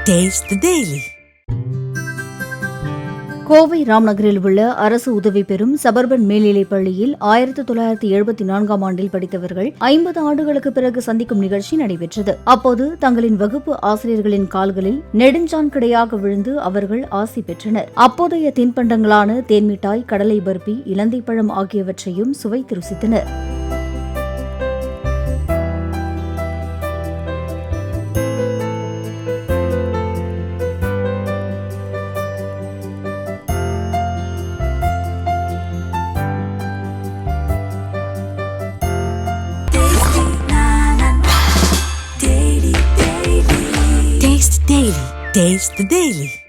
Taste the Daily. Kovai ராம்நகரில் உள்ள அரசு உதவி பெறும் சபர்பன் மேல்நிலைப் பள்ளியில் 1974ஆம் ஆண்டில் படித்தவர்கள் 50 ஆண்டுகளுக்கு பிறகு சந்திக்கும் நிகழ்ச்சி நடைபெற்றது. அப்போது தங்களின் வகுப்பு ஆசிரியர்களின் கால்களில் நெடுஞ்சான் கிடையாக விழுந்து அவர்கள் ஆசி பெற்றனர். அப்போதைய தின்பண்டங்களான தேன்மிட்டாய், கடலை பர்பி, இலந்தைப்பழம் ஆகியவற்றையும் சுவைத்து ருசித்தனர். Taste the Daily.